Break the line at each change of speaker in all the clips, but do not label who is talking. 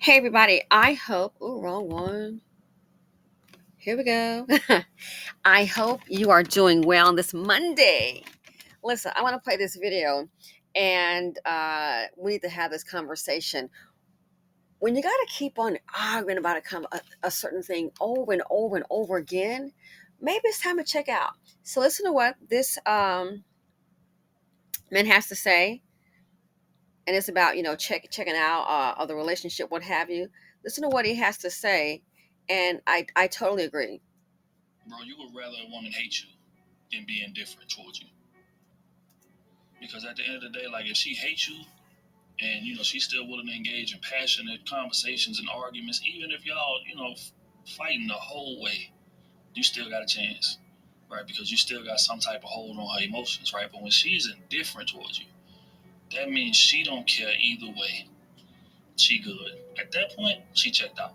Hey everybody, I hope, wrong one. Here we go. I hope you are doing well on this Monday. Listen, I want to play this video and we need to have this conversation. When you got to keep on arguing about a certain thing over and over and over again, maybe it's time to check out. So listen to what this man has to say, and it's about, checking out of the relationship, what have you. Listen to what he has to say, and I totally agree.
Bro, you would rather a woman hate you than be indifferent towards you. Because at the end of the day, like if she hates you and she's still willing to engage in passionate conversations and arguments, even if y'all, fighting the whole way, you still got a chance. Right? Because you still got some type of hold on her emotions, right? But when she's indifferent towards you, that means she don't care either way. She good. At that point, she checked out.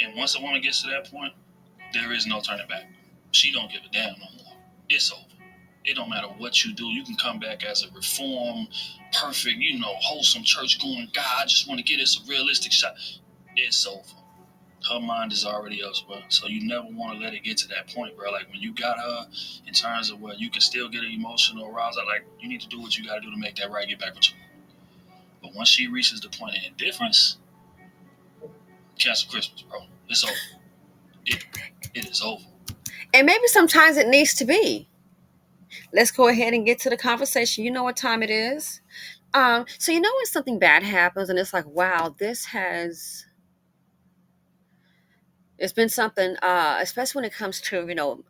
And once a woman gets to that point, there is no turning back. She don't give a damn no more. It's over. It don't matter what you do. You can come back as a reformed, perfect, wholesome church going guy. I just want to get us a realistic shot. It's over. Her mind is already elsewhere. So you never want to let it get to that point, bro. Like when you got her in terms of where you can still get an emotional arousal, like you need to do what you got to do to make that right, get back with you. But once she reaches the point of indifference, cancel Christmas, bro. It's over. It is over.
And maybe sometimes it needs to be. Let's go ahead and get to the conversation. You know what time it is. So you know when something bad happens and it's like, wow, it's been something, especially when it comes to,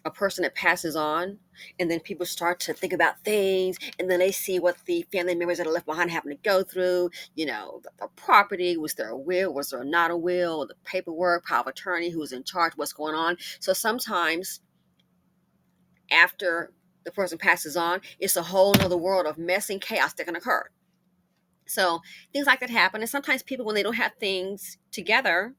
a person that passes on, and then people start to think about things, and then they see what the family members that are left behind happen to go through, the property, was there a will, was there not a will, the paperwork, power of attorney, who's in charge, what's going on. So sometimes after the person passes on, it's a whole nother world of mess and chaos that can occur. So things like that happen. And sometimes people, when they don't have things together,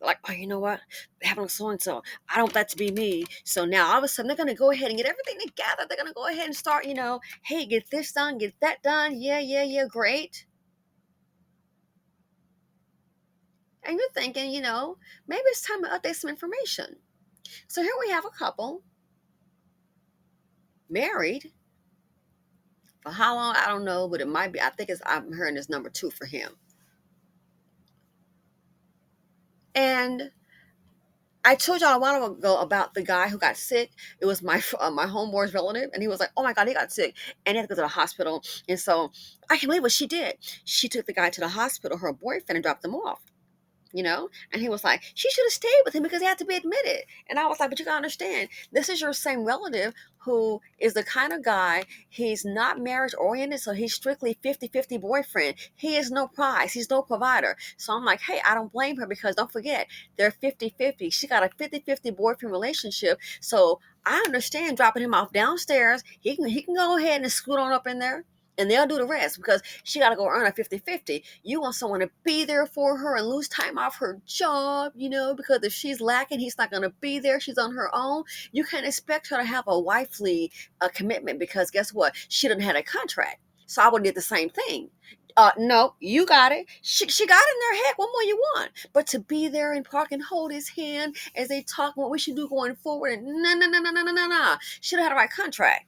they're like, oh, you know what? They happened to so and so. I don't want that to be me. So now all of a sudden they're going to go ahead and get everything together. They're going to go ahead and start, hey, get this done, get that done. Yeah, yeah, yeah, great. And you're thinking, maybe it's time to update some information. So here we have a couple married for how long? I don't know, but it might be. I'm hearing this number 2 for him. And I told y'all a while ago about the guy who got sick. It was my homeboy's relative, and he was like, "Oh my God, he got sick, and he had to go to the hospital." And so I can believe what she did. She took the guy to the hospital, her boyfriend, and dropped them off. And he was like, she should have stayed with him because he had to be admitted. And I was like, but you gotta understand, this is your same relative who is the kind of guy, he's not marriage oriented, so he's strictly 50-50 boyfriend. He is no prize, he's no provider. So I'm like, hey, I don't blame her, because don't forget, they're 50-50. She got a 50-50 boyfriend relationship. So I understand dropping him off downstairs. He can go ahead and scoot on up in there, and they'll do the rest, because she got to go earn a 50-50. You want someone to be there for her and lose time off her job, because if she's lacking, he's not going to be there. She's on her own. You can't expect her to have a wifely commitment, because guess what? She didn't have a contract. So I would do the same thing. No, you got it. She got in there. Heck, what more you want? But to be there and park and hold his hand as they talk what we should do going forward, and no, no, no, no, no, no, no, no. She would have had the right contract.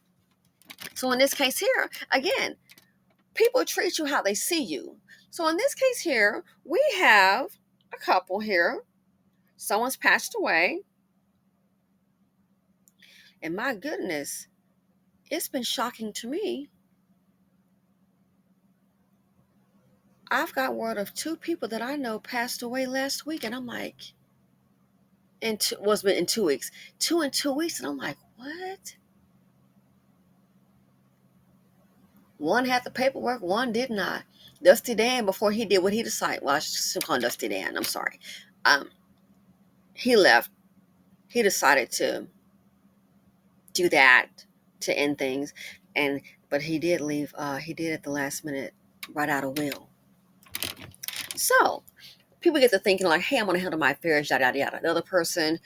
So in this case here, again, people treat you how they see you. So in this case here, we have a couple here. Someone's passed away. And my goodness, it's been shocking to me. I've got word of 2 people that I know passed away last week. And I'm like, was in 2 weeks. 2 in 2 weeks. And I'm like, what? One had the paperwork, one did not. Dusty Dan, before he did what he decided, well, I should call him Dusty Dan, I'm sorry. He left. He decided to do that to end things, but he did leave. He did at the last minute write out a will. So people get to thinking like, hey, I'm going to handle my affairs, yada yada yada. The other person,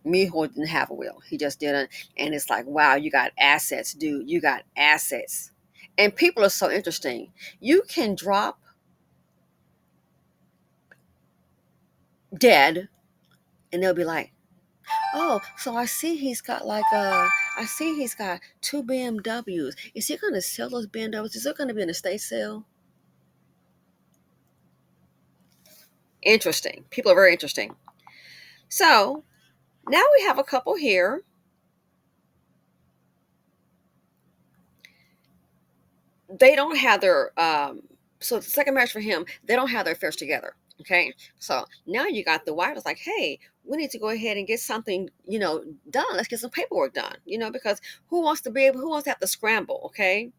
me, who didn't have a will, he just didn't. And it's like, wow, you got assets, dude. You got assets. And people are so interesting. You can drop dead, and they'll be like, oh, so I see he's got two BMWs. Is he gonna sell those BMWs? Is it gonna be an estate sale? Interesting. People are very interesting. So now we have a couple here. They don't have their so the second marriage for him, they don't have their affairs together. Okay. So now you got the wife that's like, hey, we need to go ahead and get something, done. Let's get some paperwork done, because who wants to have to scramble, okay?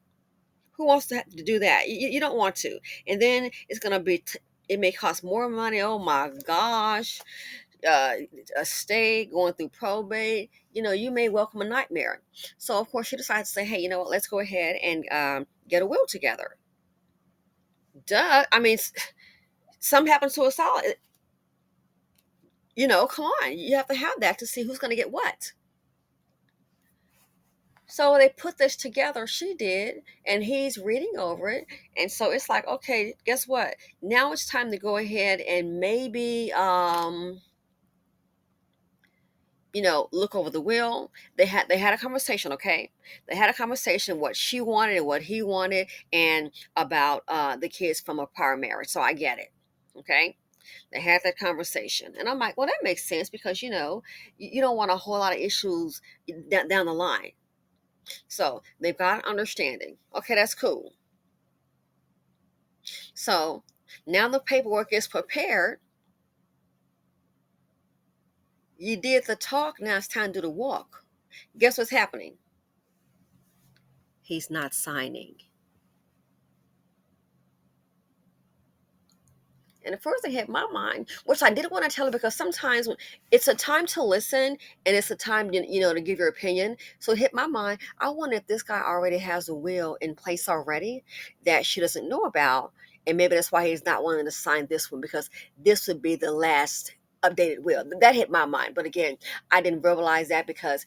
Who wants to have to do that? You don't want to. And then it's gonna be it may cost more money. Oh my gosh. uh, a stay, going through probate, you may welcome a nightmare. So, of course, she decides to say, hey, you know what, let's go ahead and get a will together. Duh. I mean, something happens to us all. Come on. You have to have that to see who's going to get what. So they put this together, she did, and he's reading over it. And so it's like, okay, guess what? Now it's time to go ahead and maybe look over the will. They had a conversation, okay? They had a conversation what she wanted and what he wanted, and about the kids from a prior marriage. So I get it, okay? They had that conversation, and I'm like, well, that makes sense because you don't want a whole lot of issues down the line. So they've got an understanding. Okay, that's cool. So now the paperwork is prepared. You did the talk. Now it's time to do the walk. Guess what's happening? He's not signing. And the first thing hit my mind, which I didn't want to tell her because sometimes it's a time to listen and it's a time to give your opinion. So it hit my mind. I wonder if this guy already has a will in place already that she doesn't know about. And maybe that's why he's not wanting to sign this one because this would be the last updated will. That hit my mind. But again, I didn't verbalize that because,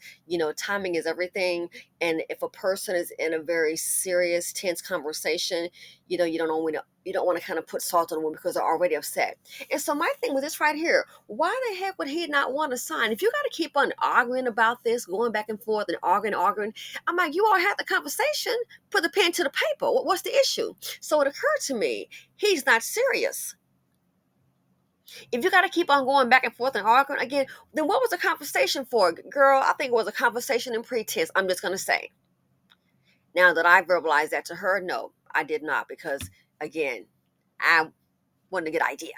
timing is everything. And if a person is in a very serious, tense conversation, you don't want to kind of put salt on the wound because they're already upset. And so my thing with this right here, why the heck would he not want to sign? If you got to keep on arguing about this, going back and forth and arguing, I'm like, you all had the conversation, put the pen to the paper. What's the issue? So it occurred to me, he's not serious. If you got to keep on going back and forth and arguing again, then what was the conversation for? Girl, I think it was a conversation in pretense. I'm just going to say. Now that I verbalized that to her, no, I did not because, again, I wanted a good idea.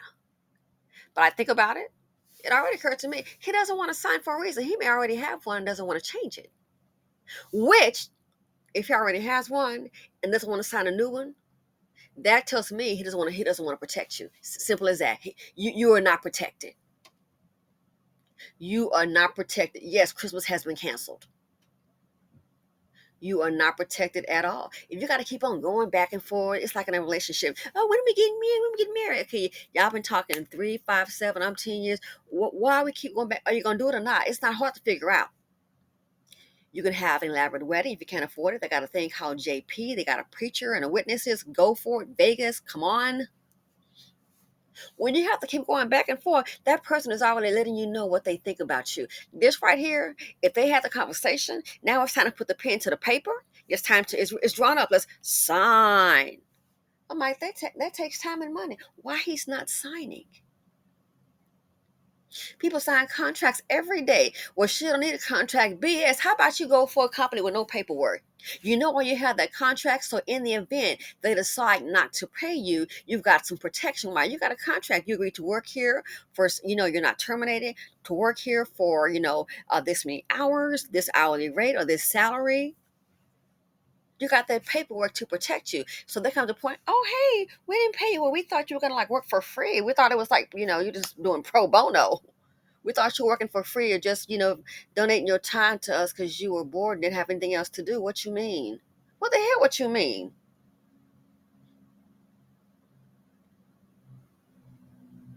But I think about it, it already occurred to me he doesn't want to sign for a reason. He may already have one and doesn't want to change it. Which, if he already has one and doesn't want to sign a new one, that tells me he doesn't want to protect you. Simple as that. You are not protected. You are not protected. Yes, Christmas has been canceled. You are not protected at all. If you got to keep on going back and forth, it's like in a relationship. Oh, when are we getting married? When are we getting married? Okay, y'all been talking 3, 5, 7. I'm 10 years. Why we keep going back? Are you gonna do it or not? It's not hard to figure out. You can have an elaborate wedding if you can't afford it. They got a thing called JP. They got a preacher and a witnesses. Go for it. Vegas, come on. When you have to keep going back and forth, that person is already letting you know what they think about you. This right here, if they had the conversation, now it's time to put the pen to the paper. It's drawn up. Let's sign. I'm like, that takes time and money. Why he's not signing? People sign contracts every day. Well, she don't need a contract. BS. How about you go for a company with no paperwork? You know why you have that contract? So in the event they decide not to pay you, you've got some protection. Why? You got a contract. You agree to work here for, you're not terminated, to work here for, this many hours, this hourly rate, or this salary. You got that paperwork to protect you. So there comes a point, oh, hey, we didn't pay you. Well, we thought you were going to like work for free. We thought it was like, you're just doing pro bono. We thought you were working for free or just, donating your time to us because you were bored and didn't have anything else to do. What you mean? What the hell, what you mean?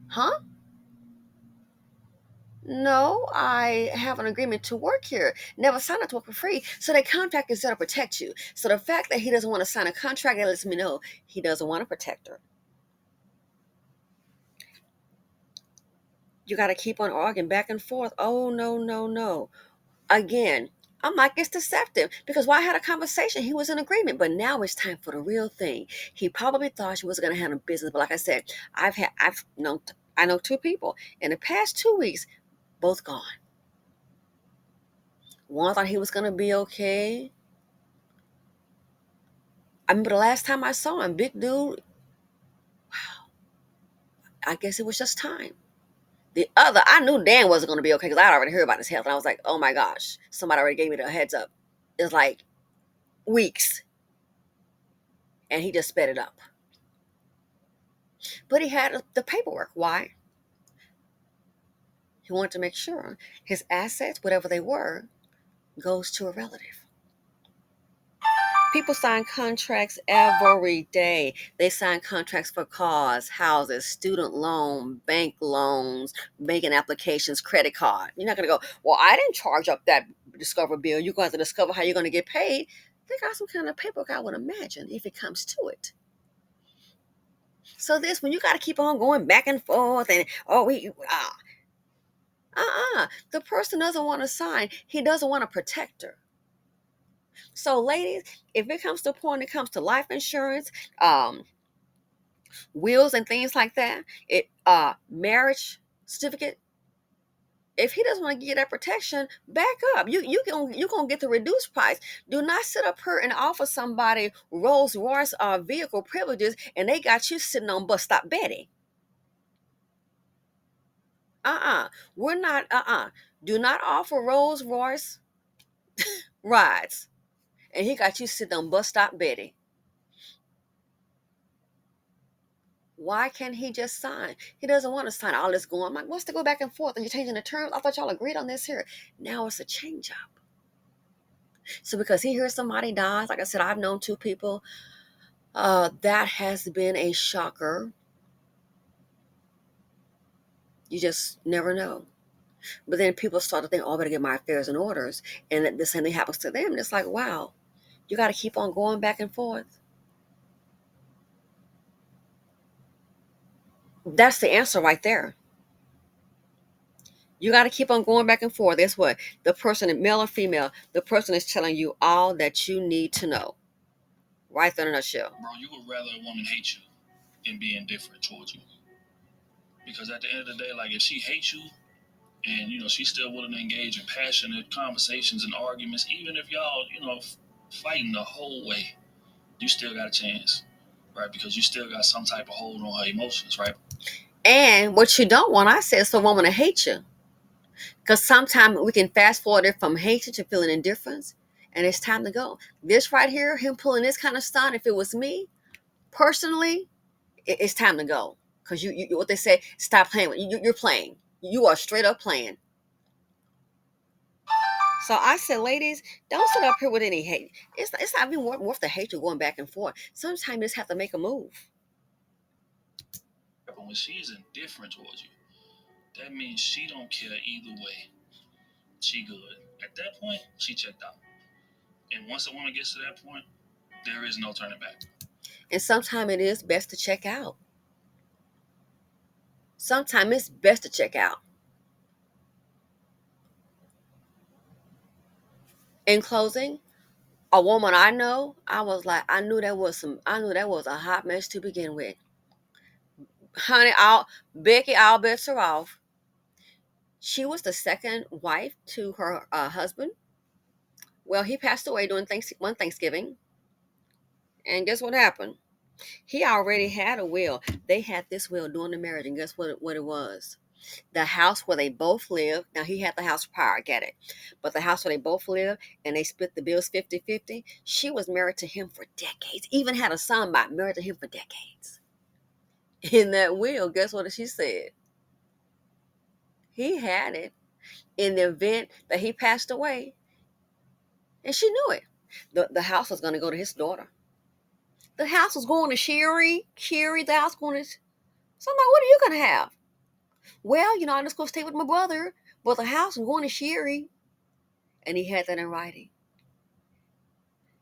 Huh? No, I have an agreement to work here. Never signed up to work for free. So that contract is there to protect you. So the fact that he doesn't want to sign a contract, that lets me know he doesn't want to protect her. You got to keep on arguing back and forth. Oh, no, no, no. Again, I'm like, it's deceptive because while I had a conversation, he was in agreement, but now it's time for the real thing. He probably thought she was going to handle business, but like I said, I know two people in the past 2 weeks, both gone. One thought he was going to be okay. I remember the last time I saw him, big dude. I guess it was just time. The other, I knew Dan wasn't going to be okay because I had already heard about his health, and I was like, oh my gosh, somebody already gave me the heads up. It's like weeks, and he just sped it up. But he had the paperwork. Why? He wanted to make sure his assets, whatever they were, goes to a relative. People sign contracts every day. They sign contracts for cars, houses, student loan, bank loans, making applications, credit card. You're not going to go, well, I didn't charge up that Discover bill. You're going to have to discover how you're going to get paid. They got some kind of paperwork, I would imagine, if it comes to it. So this, when you got to keep on going back and forth and, the person doesn't want to sign. He doesn't want to protect her. So, ladies, if it comes to a point, it comes to life insurance, um, wills, and things like that, marriage certificate. If he doesn't want to get that protection, back up. You gonna get the reduced price. Do not sit up here and offer somebody Rolls Royce vehicle privileges, and they got you sitting on bus stop Betty. We're not. Do not offer Rolls Royce rides, and he got you sitting on bus stop Betty. Why can't he just sign? He doesn't want to sign all this going. I'm like, what's to go back and forth? And you're changing the terms? I thought y'all agreed on this here. Now it's a change up. So because he hears somebody dies, like I said, I've known two people. That has been a shocker. You just never know. But then people start to think, oh, I better get my affairs in orders. And the same thing happens to them. And it's like, wow, you got to keep on going back and forth. That's the answer right there. You got to keep on going back and forth. That's what the person, male or female, the person is telling you all that you need to know. Right there in a nutshell.
Bro, you would rather a woman hate you than be indifferent towards you. Because at the end of the day, like if she hates you and she's still willing to engage in passionate conversations and arguments, even if y'all, fighting the whole way, you still got a chance, right? Because you still got some type of hold on her emotions, right?
And what you don't want, I said, is for a woman to hate you. Because sometimes we can fast forward it from hatred to feeling indifference, and it's time to go. This right here, him pulling this kind of stunt, if it was me, personally, it's time to go. Because you what they say, stop playing. You're playing. You are straight up playing. So I said, ladies, don't sit up here with any hate. It's not even worth the hatred going back and forth. Sometimes you just have to make a move.
But when she's indifferent towards you, that means she don't care either way. She good. At that point, she checked out. And once a woman gets to that point, there is no turning back.
And sometimes it is best to check out. Sometimes it's best to check out. In closing, a woman I know, I knew that was a hot mess to begin with. Honey, Becky, all bets are off. She was the second wife to her husband. Well, he passed away during one Thanksgiving. And guess what happened? He already had a will. They had this will during the marriage, and guess what it was? The house where they both lived. Now, he had the house prior, get it. But the house where they both lived, and they split the bills 50-50. She was married to him for decades. Even had a son by married to him for decades. In that will, guess what she said? He had it in the event that he passed away. And she knew it. The house was going to go to his daughter. The house was going to Sherry. The house going to... So I'm like, what are you going to have? Well, I'm just going to stay with my brother. But the house is going to Sherry. And he had that in writing.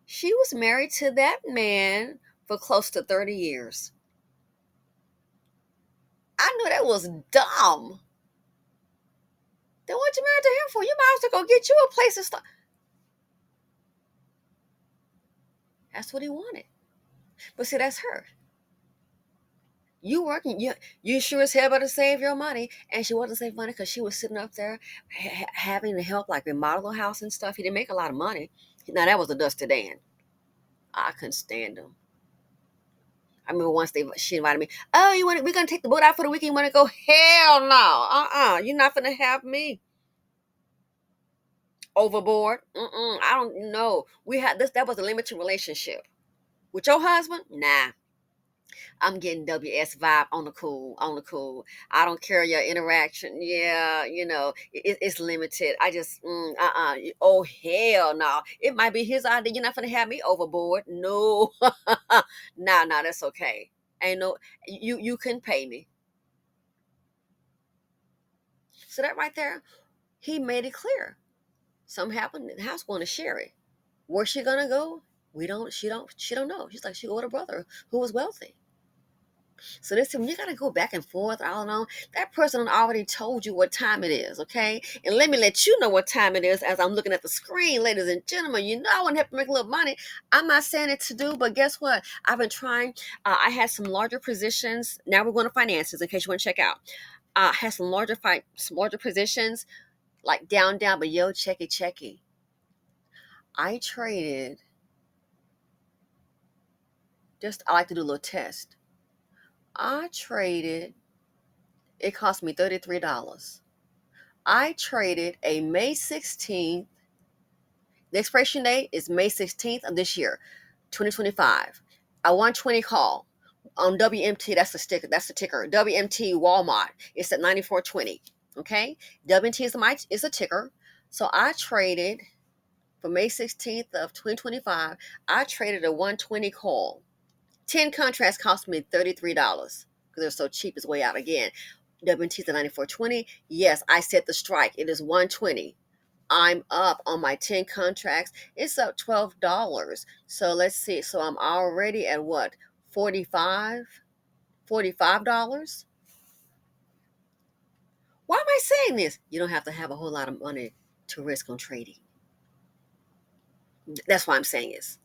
She was married to that man for close to 30 years. I knew that was dumb. what you married to him for? You might as well go get you a place to start. That's what he wanted. But see, that's her. You working, you sure as hell better save your money. And she wasn't saving money because she was sitting up there having to help like remodel the house and stuff. He didn't make a lot of money. Now that was a Dusty Dan. I couldn't stand him. I remember once she invited me. Oh, we're gonna take the boat out for the weekend. You want to go? Hell no. You're not gonna have me overboard. I don't know. We had this. That was a limited relationship with your husband. Nah. I'm getting WS vibe on the cool, on the cool. I don't care your interaction. Yeah, it's limited. I just, oh, hell no. It might be his idea. You're not going to have me overboard. No. Nah, that's okay. Ain't no, you couldn't pay me. So that right there, he made it clear. Something happened. The house going to share it. Where's she going to go? She don't know. She's like, she go with her brother who was wealthy. So this when you gotta go back and forth, I don't know. That person already told you what time it is, okay? And let me let you know what time it is as I'm looking at the screen, ladies and gentlemen. You know I want to have to make a little money. I'm not saying it to do, but guess what? I've been trying. I had some larger positions. Now we're going to finances in case you want to check out. I had some larger positions, like down, but yo, checky. I traded. I like to do a little test. I traded. It cost me $33. I traded a May 16th. The expiration date is May 16th of this year, 2025. A 120 call on WMT. That's the sticker. That's the ticker. WMT Walmart. It's at 94.20. Okay. WMT is a ticker. So I traded for May 16th of 2025. I traded a 120 call. 10 contracts cost me $33 because they're so cheap. It's way out again. WMT's at 94.20. Yes, I set the strike. It is 120. I'm up on my 10 contracts. It's up $12. So let's see. So I'm already at what? $45? Why am I saying this? You don't have to have a whole lot of money to risk on trading. That's why I'm saying this.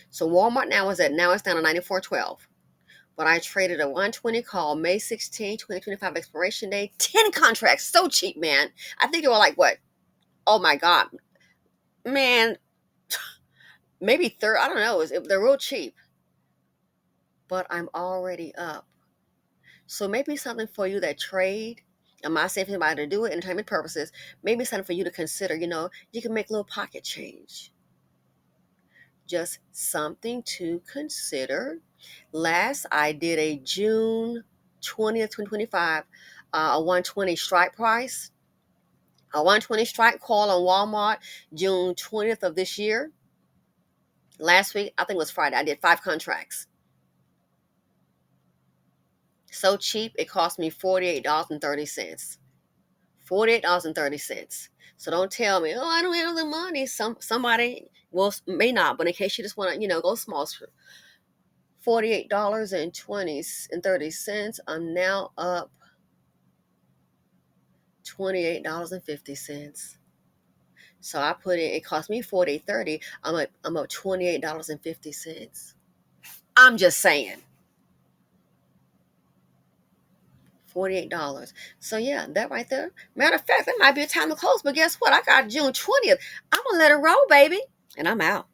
So Walmart now it's down to 94.12. But I traded a 120 call May 16, 2025 expiration date. 10 contracts. So cheap, man. I think they were like what? Oh my God. Man, maybe third. I don't know. They're real cheap. But I'm already up. So maybe something for you that trade. I'm not saying for anybody to do it, entertainment purposes. Maybe something for you to consider. You can make a little pocket change. Just something to consider. Last, I did a June 20th, 2025, a 120 strike price. A 120 strike call on Walmart, June 20th of this year. Last week, I think it was Friday, I did 5 contracts. So cheap, it cost me $48.30. $48.30. So don't tell me, oh, I don't have the money. Somebody may not, but in case you just want to, go small, $48.30. I'm now up $28.50. So I put in, it cost me $48.30. I'm up $28.50. I'm just saying. $48. So yeah, that right there. Matter of fact, that might be a time to close. But guess what? I got June 20th. I'm gonna let it roll, baby. And I'm out.